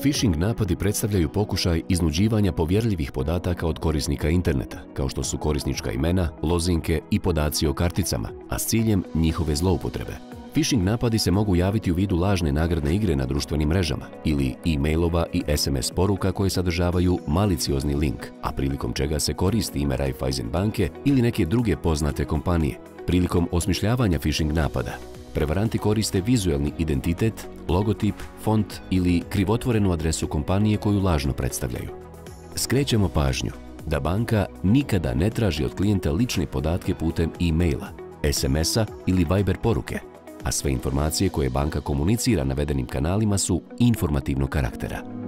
Phishing napadi predstavljaju pokušaj iznuđivanja povjerljivih podataka od korisnika interneta, kao što su korisnička imena, lozinke i podaci o karticama, a s ciljem njihove zloupotrebe. Phishing napadi se mogu javiti u vidu lažne nagradne igre na društvenim mrežama ili e-mailova i SMS poruka koje sadržavaju maliciozni link, a prilikom čega se koristi ime Raiffeisen banke ili neke druge poznate kompanije. Prilikom osmišljavanja phishing napada, prevaranti koriste vizuelni identitet, logotip, font ili krivotvorenu adresu kompanije koju lažno predstavljaju. Skrećemo pažnju da banka nikada ne traži od klijenta lične podatke putem e-maila, SMS-a ili Viber poruke, a sve informacije koje banka komunicira navedenim kanalima su informativnog karaktera.